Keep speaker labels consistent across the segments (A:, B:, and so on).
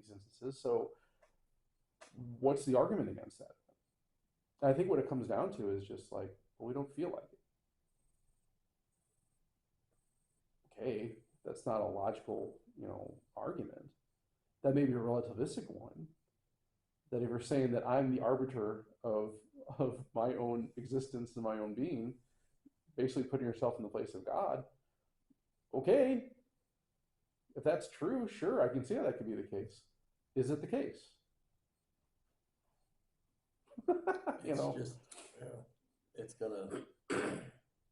A: these instances. So what's the argument against that? And I think what it comes down to is just like, well, we don't feel like it. Okay, that's not a logical, argument. That may be a relativistic one. That if you're saying that I'm the arbiter of my own existence and my own being, basically putting yourself in the place of God, okay, if that's true, sure, I can see how that could be the case. Is it the case? you
B: It's
A: know,
B: just, it's gonna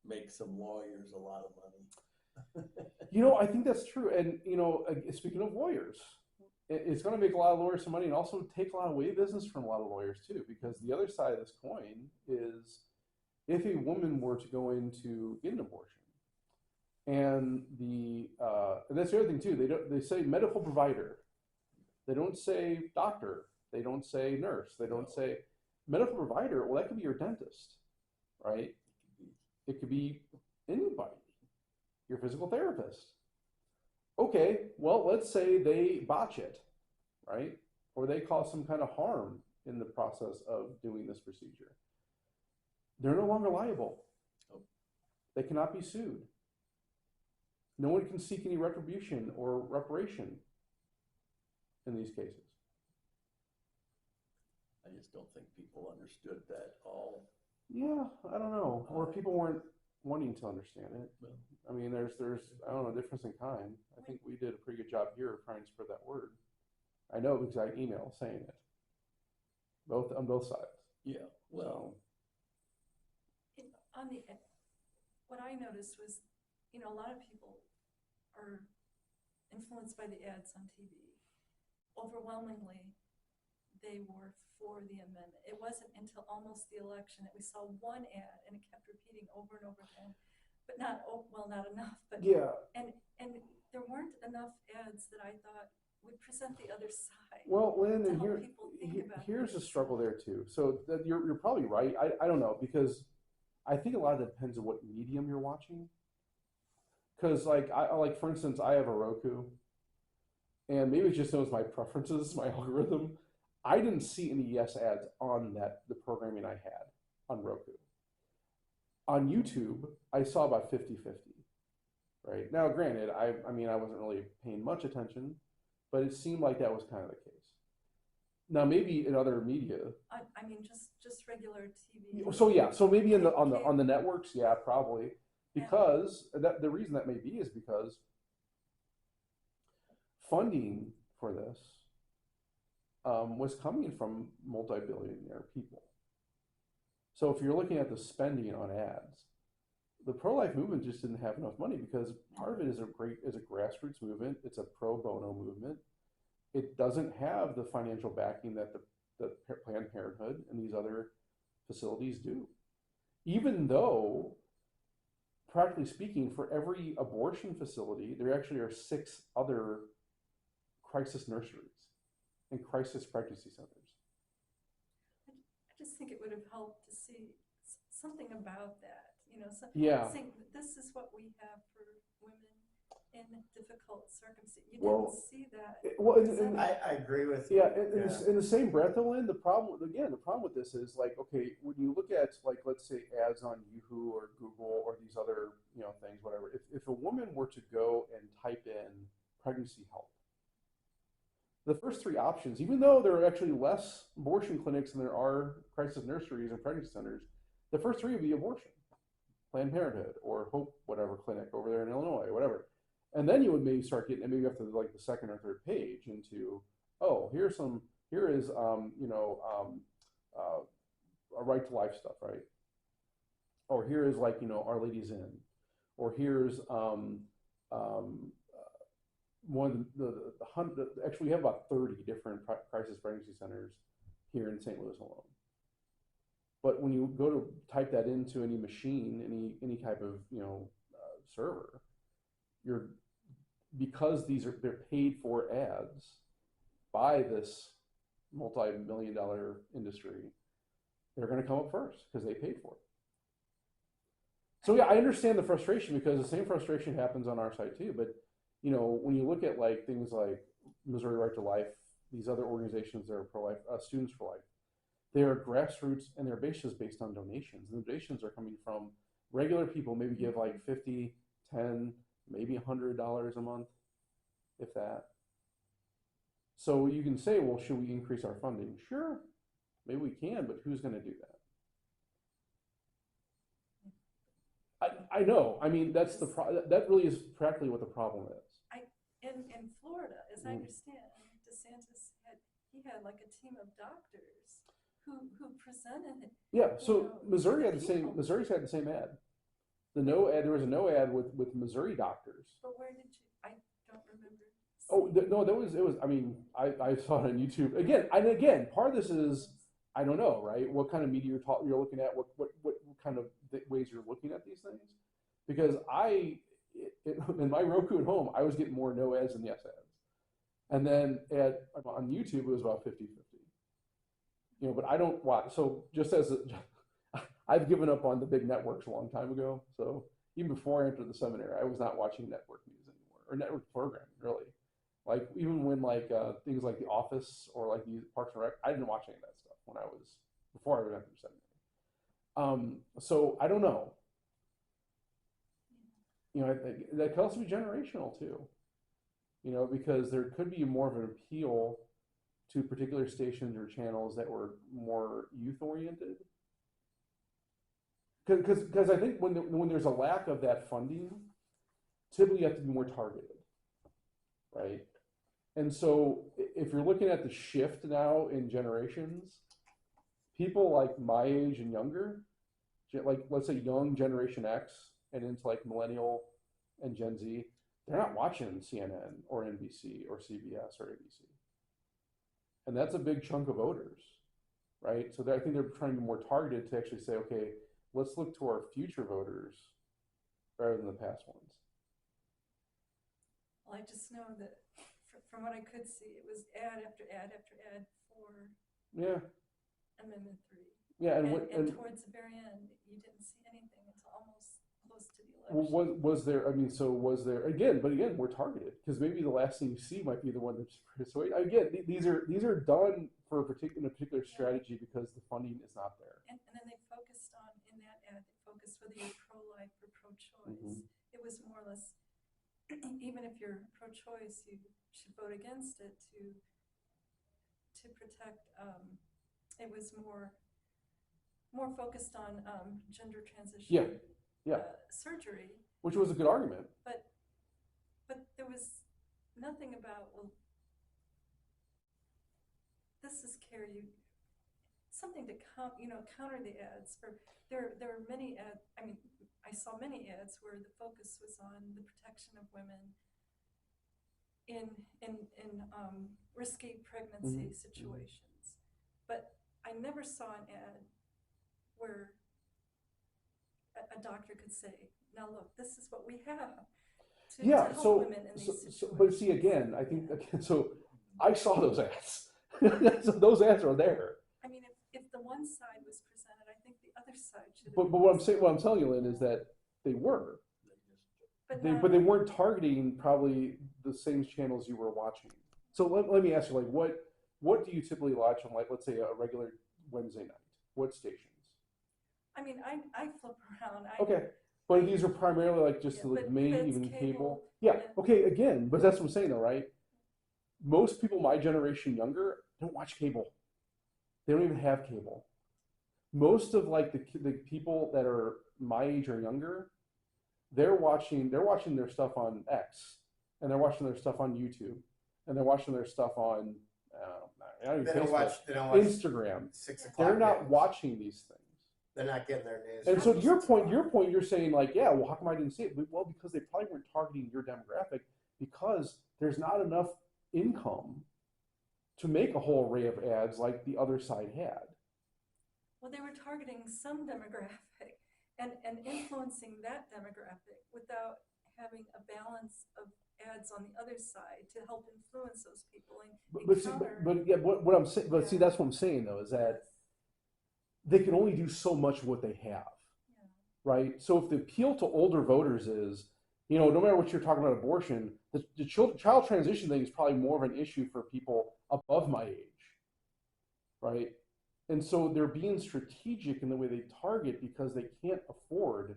B: make some lawyers a lot of money.
A: I think that's true. And speaking of lawyers, it's going to make a lot of lawyers some money and also take a lot of away business from a lot of lawyers too. Because the other side of this coin is, if a woman were to go in to get an abortion, and that's the other thing too. They say medical provider. They don't say doctor. They don't say nurse. They don't say medical provider. Well, that could be your dentist, right? It could be anybody. Your physical therapist. Okay, well, let's say they botch it, right? Or they cause some kind of harm in the process of doing this procedure. They're no longer liable. They cannot be sued. No one can seek any retribution or reparation in these cases.
B: I just don't think people understood that all.
A: Yeah, I don't know. Or people weren't wanting to understand it.
B: Well,
A: I mean, there's I don't know, difference in kind. I think we did a pretty good job here of trying to spread that word. I know because I emailed saying it. On both sides.
B: yeah, well,
C: What I noticed was, a lot of people are influenced by the ads on TV. Overwhelmingly, they were for the amendment. It wasn't until almost the election that we saw one ad, and it kept repeating over and over again, but not enough. But
A: yeah,
C: and there weren't enough ads that I thought would present the other side.
A: Well, Lynn, and here's a struggle there too. So you're probably right. I don't know, because I think a lot of that depends on what medium you're watching. Because like for instance, I have a Roku, and maybe it just knows my preferences, my algorithm. I didn't see any yes ads on the programming I had on Roku. On YouTube, I saw about 50-50. Right? Now, granted, I mean I wasn't really paying much attention, but it seemed like that was kind of the case. Now, maybe in other media.
C: I mean, just regular TV.
A: So maybe on the networks, yeah, probably, because the reason that may be is because funding for this was coming from multi-billionaire people. So if you're looking at the spending on ads, the pro-life movement just didn't have enough money, because part of it is a grassroots movement. It's a pro bono movement. It doesn't have the financial backing that the Planned Parenthood and these other facilities do. Even though, practically speaking, for every abortion facility, there actually are 6 other crisis nurseries and crisis pregnancy centers.
C: I just think it would have helped to see something about that. Saying this is what we have for women in difficult circumstances. You didn't see that.
A: Well,
D: I agree with you.
A: Yeah, in the same breath, though, Lynn, the problem with this is, like, okay, when you look at, like, let's say ads on Yahoo or Google or these other, things, whatever, if a woman were to go and type in pregnancy help, the first 3 options, even though there are actually less abortion clinics than there are crisis nurseries and pregnancy centers, the first 3 would be abortion, Planned Parenthood, or Hope whatever clinic over there in Illinois, whatever. And then you would maybe start getting, and maybe after like the second or third page, into, oh, here is a right to life stuff, right? Or here is, like, Our Lady's Inn, or here's one of actually we have about 30 different crisis pregnancy centers here in St. Louis alone. But when you go to type that into any machine, any type of server, because they're paid for ads by this multi-million-dollar industry, they're going to come up first because they paid for it. So yeah, I understand the frustration, because the same frustration happens on our side too. But when you look at like things like Missouri Right to Life, these other organizations that are pro-life, Students for Life. They're grassroots and they're based on donations. And the donations are coming from regular people, maybe give like 50, 10, maybe $100 a month, if that. So you can say, well, should we increase our funding? Sure, maybe we can, but who's going to do that? I know. I mean, that's that really is practically what the problem is.
C: In Florida, as I understand, DeSantis had like a team of doctors who presented.
A: Yeah. So Missouri had
C: people.
A: Missouri's had the same ad. There was a no ad with Missouri doctors.
C: But where did you? I don't remember.
A: Oh no, it was. I mean, I saw it on YouTube again. Part of this is I don't know, right? What kind of media you're looking at? What kind of ways you're looking at these things? Because in my Roku at home, I was getting more no ads than yes ads, and then on YouTube it was about 50-50. You know, but I don't watch. So I've given up on the big networks a long time ago. So even before I entered the seminary, I was not watching network news anymore or network programming really. Like even when things like The Office or like the Parks and Rec, I didn't watch any of that stuff before I went through seminary. So I don't know. You know, that could also be generational too. You know, because there could be more of an appeal to particular stations or channels that were more youth oriented. Because I think when there's a lack of that funding, typically you have to be more targeted, right? And so if you're looking at the shift now in generations, people like my age and younger, like let's say young Generation X and into like millennial and Gen Z, they're not watching CNN or NBC or CBS or ABC. And that's a big chunk of voters, right? So I think they're trying to be more targeted to actually say, okay, let's look to our future voters rather than the past ones.
C: Well, I just know that from what I could see, it was ad after ad after ad for Amendment 3.
A: Yeah,
C: and towards the very end, you didn't see anything until almost close to the election.
A: Was there? I mean, so was there again? But again, we're targeted because maybe the last thing you see might be the one that's. So again, these are done for a particular strategy because the funding is not there.
C: And then they focused on in that ad. They focused whether you're pro-life or pro-choice. It was more or less, even if you're pro-choice, you should vote against it to protect. It was more focused on gender transition. Surgery,
A: which was a good argument,
C: but there was nothing about, well, this is care you something to counter the ads. There are many ads. I mean, I saw many ads where the focus was on the protection of women in risky pregnancy situations, but I never saw an ad where a doctor could say, now look, this is what we have to help women in these situations.
A: But see, again, I think, so I saw those ads. So those ads are there.
C: I mean, if the one side was presented, I think the other side should have
A: But what I'm telling you, Lynn, is that they were. But they weren't targeting probably the same channels you were watching. So let me ask you, like, what do you typically watch on, like, let's say a regular Wednesday night? What stations?
C: I mean, I flip around.
A: Okay, but these are primarily like just like maybe even cable. Yeah. Okay. Again, but that's what I'm saying, though, right? Most people my generation younger don't watch cable. They don't even have cable. Most of like the people that are my age or younger, they're watching their stuff on X, and they're watching their stuff on YouTube, and they're watching their stuff on
D: They don't watch
A: Instagram.
D: 6 o'clock.
A: They're not watching these things.
D: They're not getting their news.
A: And so to your point, you're saying like, yeah, well, how come I didn't see it? Well, because they probably weren't targeting your demographic because there's not enough income to make a whole array of ads like the other side had.
C: Well, they were targeting some demographic and influencing that demographic without having a balance of ads on the other side to help influence those people.
A: What I'm saying, see, that's what I'm saying though, is that they can only do so much of what they have, right? So if the appeal to older voters is, no matter what you're talking about abortion, the child transition thing is probably more of an issue for people above of my age, right? And so they're being strategic in the way they target because they can't afford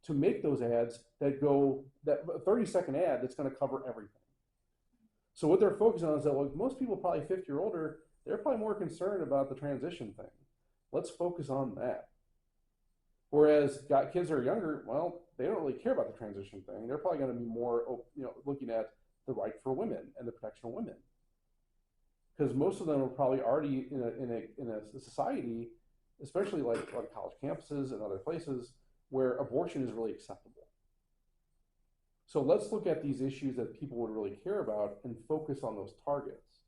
A: to make those ads that 30-second ad that's going to cover everything. So what they're focusing on is that, like, most people probably 50 or older, they're probably more concerned about the transition thing. Let's focus on that. Whereas kids that are younger, well, they don't really care about the transition thing. They're probably going to be more, looking at the right for women and the protection of women, because most of them are probably already in a society, especially like college campuses and other places, where abortion is really acceptable. So let's look at these issues that people would really care about and focus on those targets,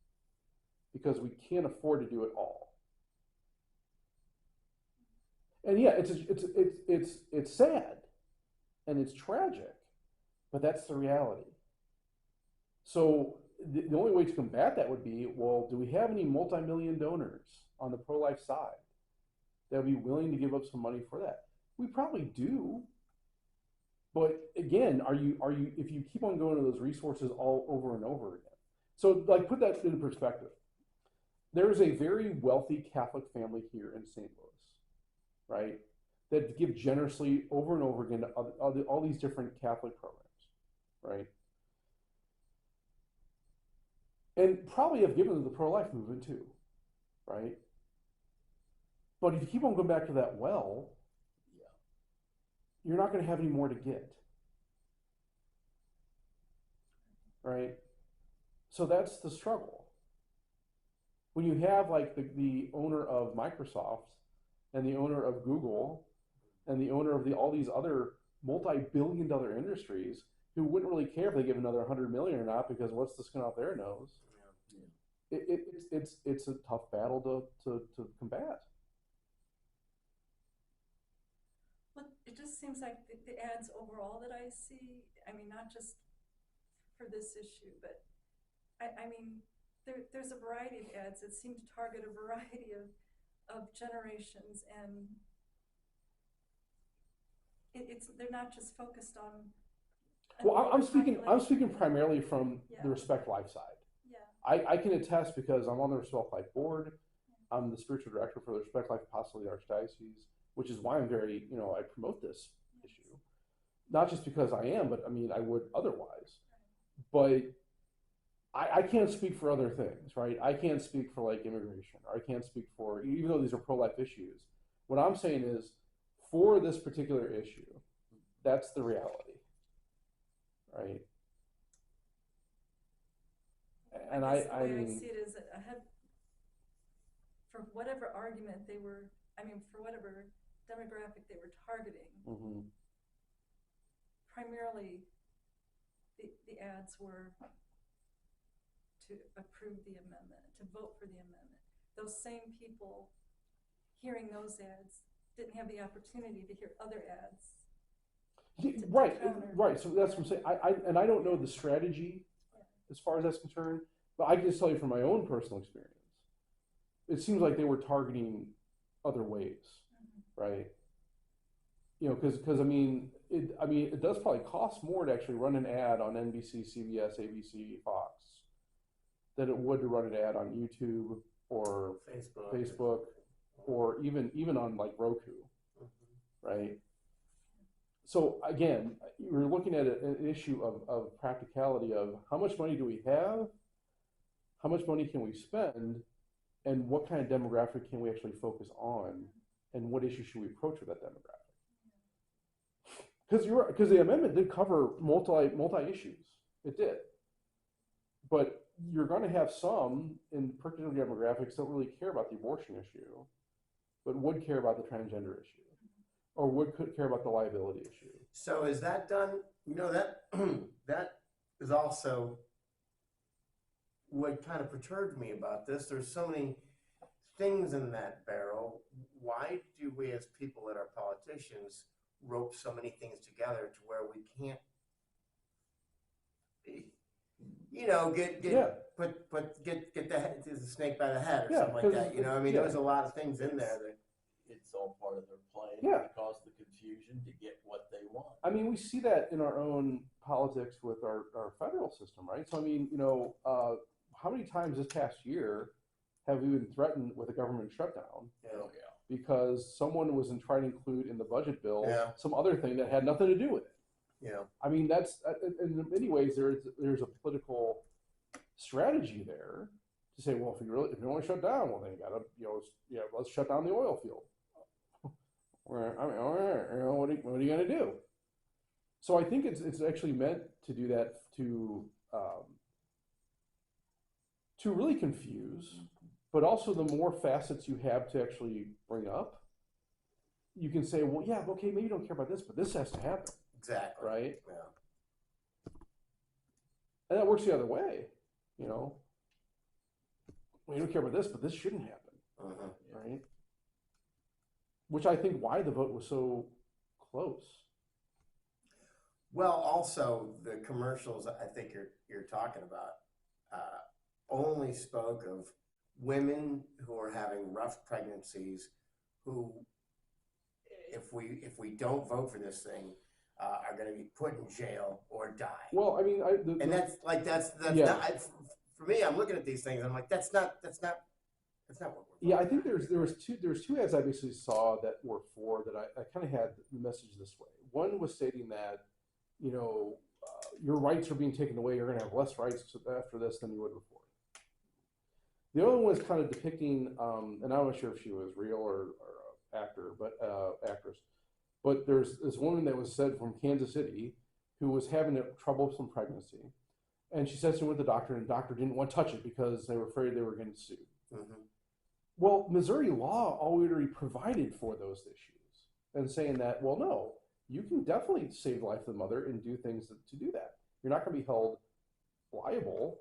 A: because we can't afford to do it all. And yeah, it's sad and it's tragic, but that's the reality. So the only way to combat that would be, well, do we have any multi-million donors on the pro-life side that would be willing to give up some money for that? We probably do. But again, are you if you keep on going to those resources all over and over again? So, like, put that into perspective. There is a very wealthy Catholic family here in St. Louis, right, that give generously over and over again to all these different Catholic programs, right? And probably have given to the pro-life movement too, right? But if you keep on going back to that well, you're not going to have any more to get, right? So that's the struggle. When you have like the owner of Microsoft and the owner of Google and the owner of all these other multi-billion-dollar industries who wouldn't really care if they give another 100 million or not, because what's the skin off their nose? It's a tough battle to combat.
C: Well, it just seems like the ads overall that I see, I mean, not just for this issue, but I mean, there's a variety of ads that seem to target a variety of generations, and they're not just focused on.
A: Well, I'm speaking primarily from the Respect Life side.
C: Yeah.
A: I can attest, because I'm on the Respect Life board. I'm the spiritual director for the Respect Life Apostolic Archdiocese, which is why I'm very, I promote this issue. Not just because I am, but I mean, I would otherwise. But I can't speak for other things, right? I can't speak for like immigration, or I can't speak for, even though these are pro-life issues. What I'm saying is, for this particular issue, that's the reality, right? And
C: I see it as for whatever argument they were, for whatever demographic they were targeting, primarily the ads were to approve the amendment, to vote for the amendment. Those same people hearing those ads didn't have the opportunity to hear other ads.
A: Right. So that's what I'm saying. I don't know the strategy as far as that's concerned, but I can just tell you from my own personal experience, it seems like they were targeting other ways, right? Because I mean, it does probably cost more to actually run an ad on NBC, CBS, ABC, Fox than it would to run an ad on YouTube or Facebook or even on like Roku, right? So again, we're looking at an issue of practicality of how much money do we have, how much money can we spend, and what kind of demographic can we actually focus on, and what issue should we approach with that demographic? Because the amendment did cover multi issues, it did, but you're going to have some in particular demographics that don't really care about the abortion issue, but would care about the transgender issue, or would care about the liability issue.
D: So is that done? That is also what kind of perturbed me about this. There's so many things in that barrel. Why do we as people that are politicians rope so many things together to where we can't get the snake by the head or something like that. There's a lot of things in there that
B: it's all part of their plan to cause the confusion to get what they want.
A: I mean, we see that in our own politics with our federal system, right? So I mean, how many times this past year have we been threatened with a government shutdown
D: Yeah.
B: Oh, yeah.
A: because someone was trying to include in the budget bill
D: Yeah.
A: some other thing that had nothing to do with it?
D: Yeah.
A: I mean, that's in many ways there's a political strategy there to say, well, if you want to shut down, well, then you gotta, let's shut down the oil field. What are you gonna do? So I think it's actually meant to do that to really confuse, but also the more facets you have to actually bring up, you can say, well, yeah, okay, maybe you don't care about this, but this has to happen,
D: Exactly.
A: right?
D: Yeah.
A: And that works the other way, you know. Well, you don't care about this, but this shouldn't happen,
D: Uh-huh.
A: right? Which I think why the vote was so close.
D: Well, also the commercials I think you're talking about only spoke of women who are having rough pregnancies, who, if we don't vote for this thing, are going to be put in jail or die.
A: Well, I mean,
D: And that's
A: Yeah.
D: not, for me. I'm looking at these things. I'm like, that's not what we're.
A: yeah, I think there was two ads I basically saw that were for that I kind of had the message this way. One was stating that, your rights are being taken away. You're going to have less rights after this than you would before. The other one was kind of depicting, and I'm not sure if she was real or actor, but actress. But there's this woman that was said from Kansas City who was having a troublesome pregnancy, and she said she went to the doctor, and the doctor didn't want to touch it because they were afraid they were getting sued.
D: Mm-hmm.
A: Well, Missouri law already provided for those issues, and saying that, well, no, you can definitely save the life of the mother and do things to do that. You're not going to be held liable.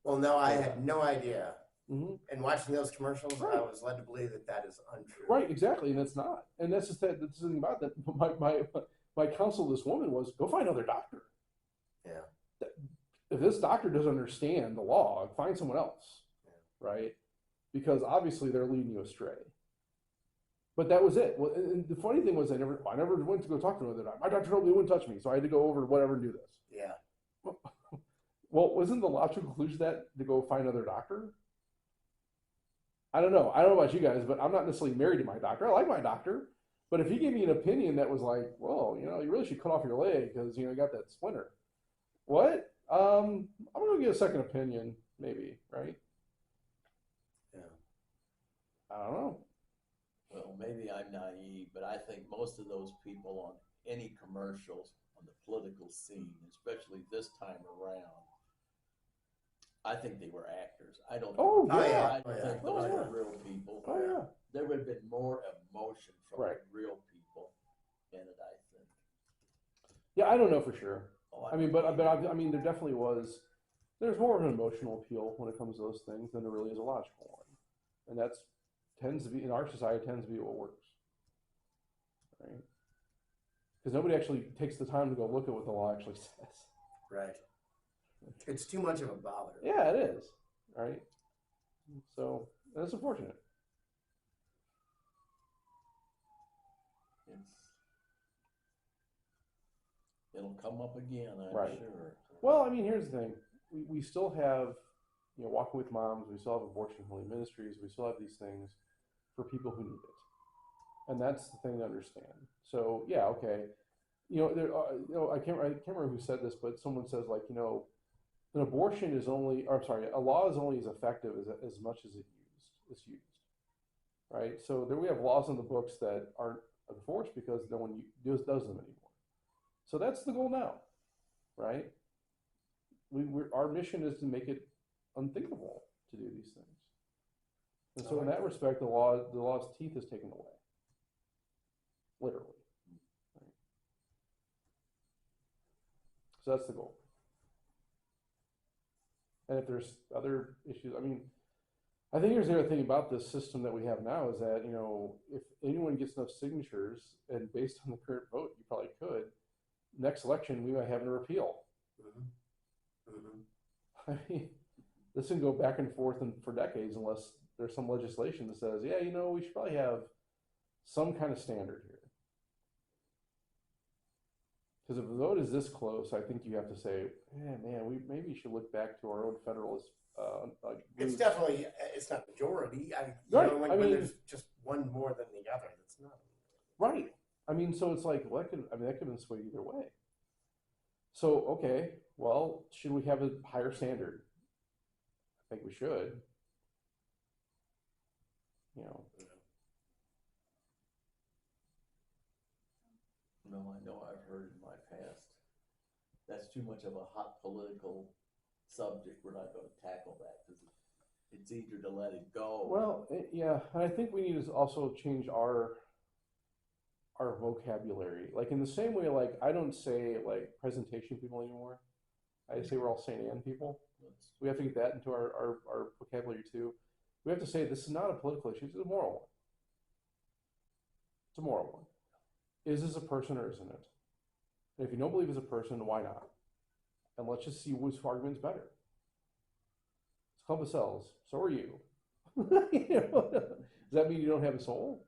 D: Well, no, I had no idea.
A: Mm-hmm.
D: And watching those commercials,
A: Right.
D: I was led to believe that is untrue.
A: Right, exactly, and it's not. And that's just that's the thing about that. My counsel to this woman was go find another doctor.
D: Yeah.
A: If this doctor doesn't understand the law, find someone else.
D: Yeah.
A: Right? Because obviously they're leading you astray. But that was it. Well, and the funny thing was I never went to go talk to another doctor. My doctor told me he wouldn't touch me, so I had to go over whatever and do this.
D: Yeah.
A: Well, wasn't the logical conclusion that to go find another doctor? I don't know about you guys, but I'm not necessarily married to my doctor. I like my doctor, but if he gave me an opinion that was like, well, you really should cut off your leg because you got that splinter. What? I'm gonna get a second opinion, maybe, right?
D: Yeah.
A: I don't know.
B: Well, maybe I'm naive, but I think most of those people on any commercials on the political scene, especially this time around, I think they were actors. I don't.
A: Oh,
B: think,
A: yeah.
B: I don't
D: Oh, yeah.
B: think those
A: Oh,
B: were
A: yeah.
B: real people.
A: Oh yeah.
B: There would have been more emotion from
A: Right.
B: real people in it, I think.
A: Yeah, I don't know for sure.
B: Oh,
A: I mean, I mean, there definitely was. There's more of an emotional appeal when it comes to those things than there really is a logical one, and that's tends to be in our society tends to be what works, right? Because nobody actually takes the time to go look at what the law actually says.
D: Right. It's too much of a bother.
A: Yeah, it is, right? So that's unfortunate.
B: It'll come up again, I'm
A: Right.
B: sure.
A: Well, I mean, here's the thing: we still have, Walking with Moms. We still have Abortion Friendly Ministries. We still have these things for people who need it, and that's the thing to understand. So yeah, okay, there. I can't remember who said this, but someone says like, an abortion is only, or I'm sorry, a law is only as effective as much as it's used, right? So there we have laws in the books that aren't enforced because no one does them anymore. So that's the goal now, right? Our mission is to make it unthinkable to do these things, and so in that respect, the law's teeth is taken away, literally. Right? So that's the goal. And if there's other issues, I mean, I think here's the other thing about this system that we have now is that, if anyone gets enough signatures, and based on the current vote, you probably could, next election, we might have a repeal.
D: Mm-hmm. Mm-hmm.
A: I mean, this can go back and forth for decades unless there's some legislation that says, yeah, we should probably have some kind of standard here. Because if the vote is this close, I think you have to say, man, we maybe should look back to our own federalist
D: It's definitely, it's not majority.
A: Right,
D: Like
A: I
D: when
A: mean-
D: there's just one more than the other, that's not.
A: right. I mean, so it's like, well, that could have been swayed either way. So, okay, well, should we have a higher standard? I think we should. You know,
B: No, I know I've heard in my past, that's too much of a hot political subject, we're not gonna tackle that, because it's easier to let it go.
A: well, yeah, and I think we need to also change our vocabulary. Like in the same way, like I don't say like presentation people anymore. I say we're all Saint Anne people.
B: That's-
A: We have to get that into our vocabulary too. We have to say this is not a political issue, it's a moral one. It's a moral one. Is this a person or isn't it? And if you don't believe it's a person, why not? And let's just see whose argument's better. It's Club of Cells, so are you. You know, does that mean you don't have a soul?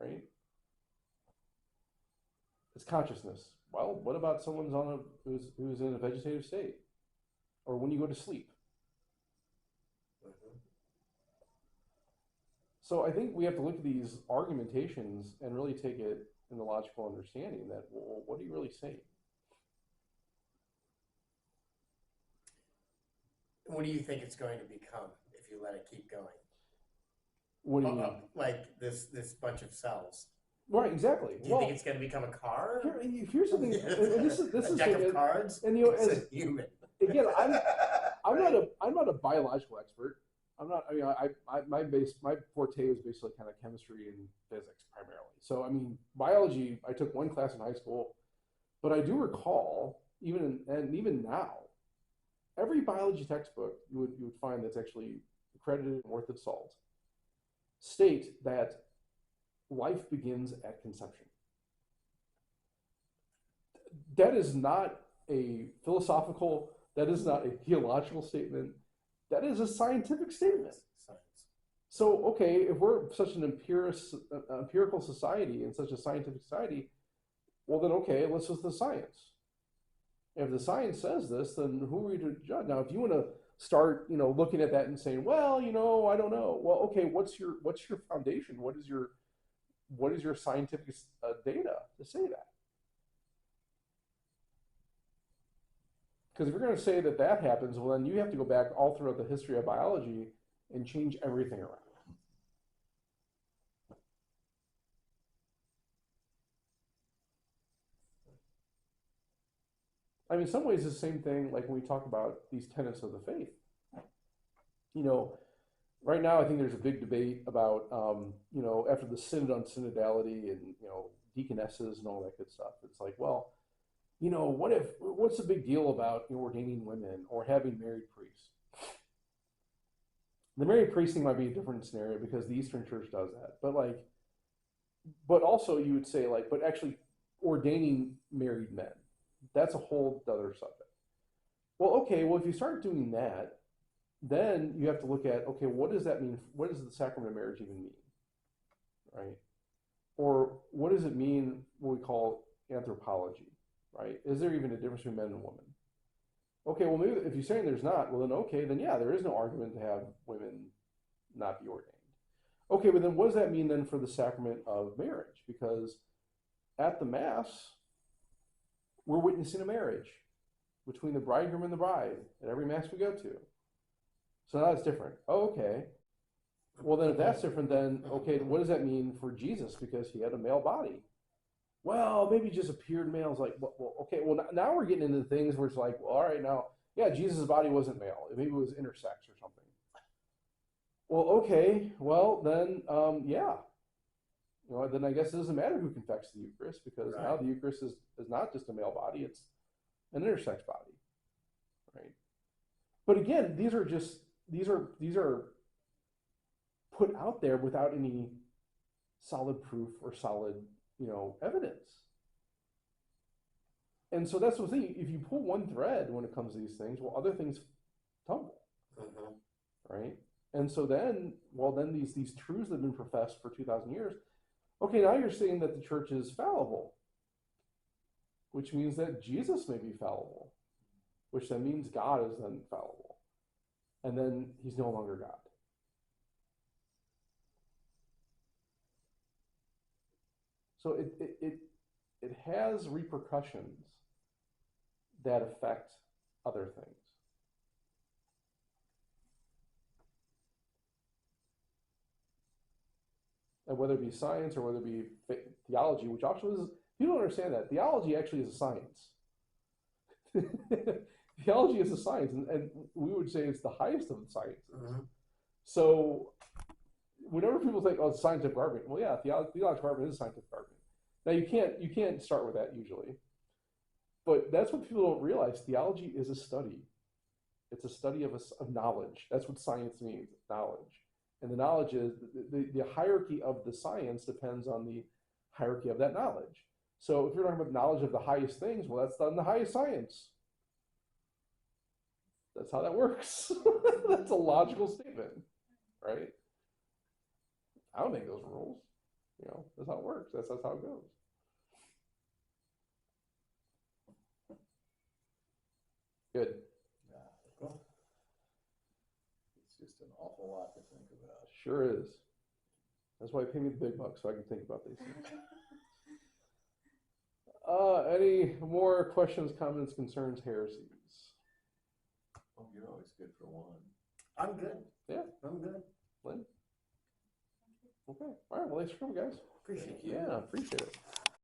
A: Right? It's consciousness. Well, what about someone's who's in a vegetative state? Or when you go to sleep?
D: Mhm.
A: So I think we have to look at these argumentations and really take it in the logical understanding that, well, what are you really saying?
D: What do you think it's going to become if you let it keep going?
A: What do you mean?
D: Like this bunch of cells.
A: Right, exactly.
D: Do you think it's going to become a car?
A: Here's the thing. And this is
D: a deck
A: the thing,
D: of cards.
A: and you know,
D: It's
A: as
D: a human.
A: again, I'm not a biological expert. I'm not. I mean, my forte is basically kind of chemistry and physics primarily. So I mean, biology. I took one class in high school, but I do recall even now, every biology textbook you would find that's actually accredited and worth its salt state that life begins at conception. That is not a philosophical. That is not a theological statement. That is a scientific statement.
D: Science.
A: So, okay, if we're such an empirical society and such a scientific society, well, then, okay, let's just the science. If the science says this, then who are we to judge? Now, if you want to start, looking at that and saying, well, I don't know. Well, okay, what's your foundation? What is your scientific data to say that? Because if you're going to say that happens, well, then you have to go back all throughout the history of biology and change everything around. I mean, in some ways, it's the same thing like when we talk about these tenets of the faith. Right now, I think there's a big debate about, after the synod on synodality and, deaconesses and all that good stuff. It's like, well, what's the big deal about ordaining women or having married priests? The married priest thing might be a different scenario because the Eastern Church does that. But also you would say but actually ordaining married men, that's a whole other subject. Well, okay, if you start doing that, then you have to look at, okay, what does that mean? What does the sacrament of marriage even mean? Right? Or what does it mean what we call anthropology? Right? Is there even a difference between men and women? Okay, well, maybe if you're saying there's not, well, then okay, then yeah, there is no argument to have women not be ordained. Okay, but then what does that mean then for the sacrament of marriage? Because at the Mass, we're witnessing a marriage between the bridegroom and the bride at every Mass we go to. So now it's different. Oh, okay. Well, then if that's different, then okay, what does that mean for Jesus? Because he had a male body. Well, maybe just appeared male. It's like, well, okay. Well, now we're getting into things where it's like, well, all right, now, yeah, Jesus' body wasn't male. Maybe it was intersex or something. Well, okay. Well, then, yeah. Then I guess it doesn't matter who confects the Eucharist because now the Eucharist is not just a male body; it's an intersex body, right? But again, these are put out there without any solid proof or solid evidence. And so that's the thing. If you pull one thread when it comes to these things, well, other things tumble, right? And so then these truths that have been professed for 2,000 years, okay, now you're saying that the church is fallible, which means that Jesus may be fallible, which then means God is then fallible. and then he's no longer God. So it has repercussions that affect other things. And whether it be science or whether it be theology, which actually is, people don't understand that. Theology actually is a science. Theology is a science, and we would say it's the highest of the sciences.
D: Mm-hmm.
A: So whenever people think, oh, it's scientific argument, well, yeah, theological argument is a scientific argument. Now you can't start with that usually, but that's what people don't realize. Theology is a study. It's a study of knowledge. That's what science means, knowledge. And the knowledge is the hierarchy of the science depends on the hierarchy of that knowledge. So if you're talking about knowledge of the highest things, well, that's done the highest science. That's how that works. That's a logical statement, right? I don't make those rules. You know, that's how it works. That's how it goes. Good.
B: Yeah. It's just an awful lot to think about.
A: Sure is. That's why I pay me the big bucks so I can think about these things. Any more questions, comments, concerns, heresies?
B: Oh, you're always good for one.
D: I'm good.
A: Yeah.
D: I'm good.
A: Lynn? Okay. All right. Well, thanks for coming, guys.
D: Appreciate
B: Thank
D: it.
B: you.
A: Yeah, appreciate it.